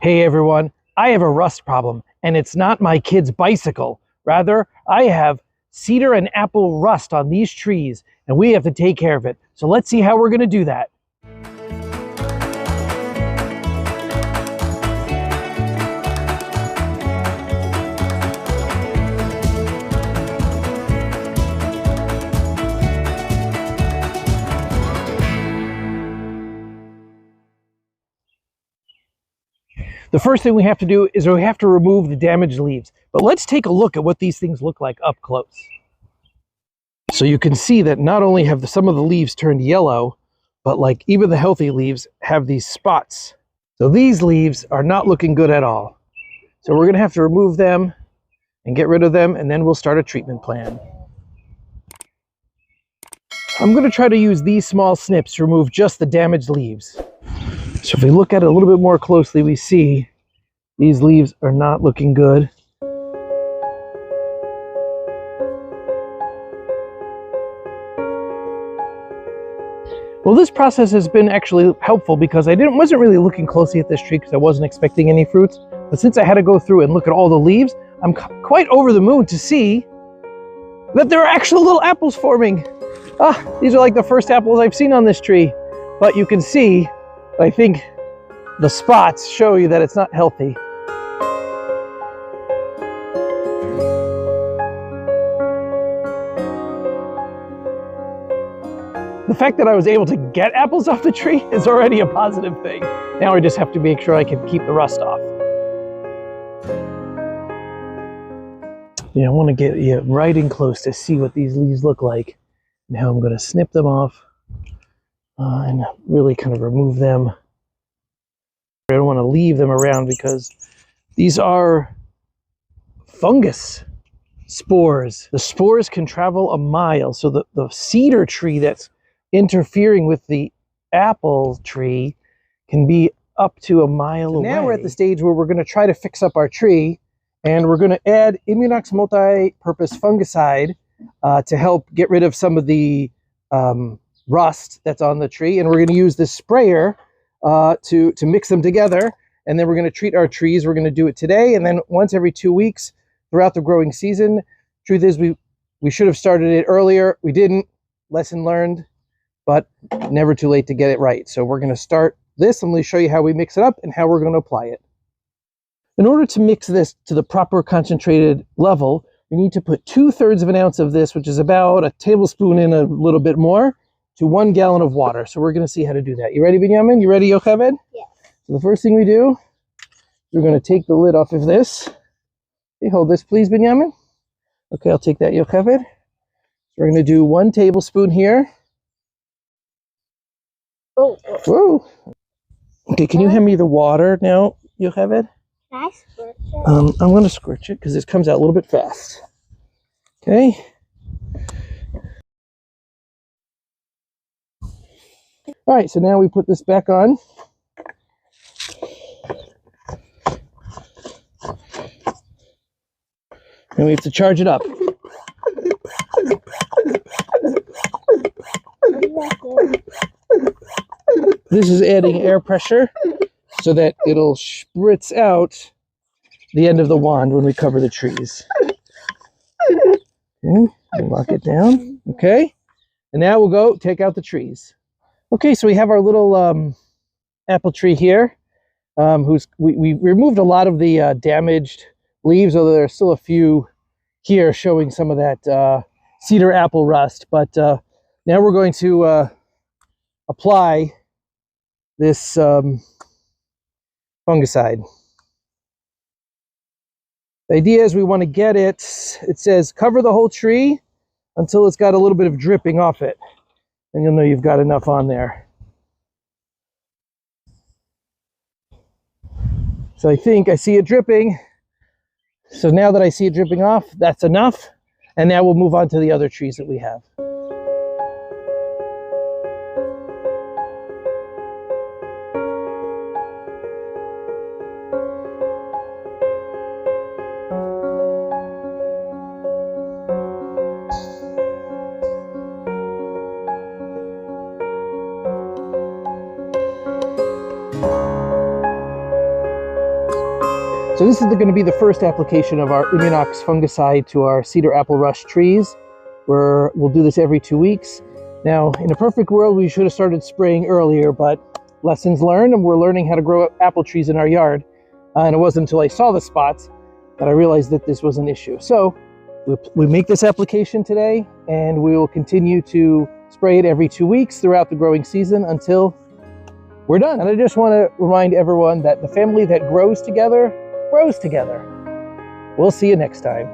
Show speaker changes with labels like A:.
A: Hey everyone, I have a rust problem, and it's not my kid's bicycle. Rather, I have cedar and apple rust on these trees, and we have to take care of it. So let's see how we're going to do that. The first thing we have to do is we have to remove the damaged leaves. But let's take a look at what these things look like up close. So you can see that not only have some of the leaves turned yellow, but like even the healthy leaves have these spots. So these leaves are not looking good at all. So we're going to have to remove them and get rid of them, and then we'll start a treatment plan. I'm going to try to use these small snips to remove just the damaged leaves. So if we look at it a little bit more closely, we see these leaves are not looking good. Well, this process has been actually helpful because I wasn't really looking closely at this tree because I wasn't expecting any fruits. But since I had to go through and look at all the leaves, I'm quite over the moon to see that there are actual little apples forming. These are like the first apples I've seen on this tree. But you can see, I think the spots show you that it's not healthy. The fact that I was able to get apples off the tree is already a positive thing. Now I just have to make sure I can keep the rust off. Yeah, I want to get you right in close to see what these leaves look like. Now I'm going to snip them off and really kind of remove them. I don't want to leave them around because these are fungus spores. The spores can travel a mile. So the cedar tree that's interfering with the apple tree can be up to a mile away. Now we're at the stage where we're going to try to fix up our tree, and we're going to add Immunox multi-purpose fungicide to help get rid of some of the rust that's on the tree. And we're going to use this sprayer to mix them together, and then we're going to treat our trees. We're going to do it today, and then once every 2 weeks throughout the growing season. Truth is, we should have started it earlier. We didn't. Lesson learned, but never too late to get it right. So we're going to start this. I'm going to show you how we mix it up and how we're going to apply it. In order to mix this to the proper concentrated level, you need to put 2/3 of an ounce of this, which is about a tablespoon and a little bit more, to 1 gallon of water. So we're going to see how to do that. You ready, Benjamin? You ready, Yocheved?
B: Yeah.
A: So the first thing we do, we're going to take the lid off of this. Okay, hold this, please, Benjamin. Okay, I'll take that, Yocheved. We're going to do 1 tablespoon here.
B: Oh.
A: Whoa. Okay, can you hand me the water now, Yocheved?
B: Can I squirt it?
A: I'm going to squirt it because this comes out a little bit fast. Okay. All right, so now we put this back on. And we have to charge it up. This is adding air pressure so that it'll spritz out the end of the wand when we cover the trees. Okay, lock it down. Okay, and now we'll go take out the trees. Okay, so we have our little apple tree here. We removed a lot of the damaged leaves, although there are still a few here showing some of that cedar apple rust. But now we're going to apply this fungicide. The idea is we want to get it says cover the whole tree until it's got a little bit of dripping off it. And you'll know you've got enough on there. So I think I see it dripping. So now that I see it dripping off, that's enough. And now we'll move on to the other trees that we have. So this is going to be the first application of our Immunox fungicide to our Cedar Apple Rust trees. We'll do this every 2 weeks. Now, in a perfect world, we should have started spraying earlier, but lessons learned, and we're learning how to grow apple trees in our yard. And it wasn't until I saw the spots that I realized that this was an issue. So we make this application today, and we will continue to spray it every 2 weeks throughout the growing season until we're done. And I just want to remind everyone that the family that grows together grows together. We'll see you next time.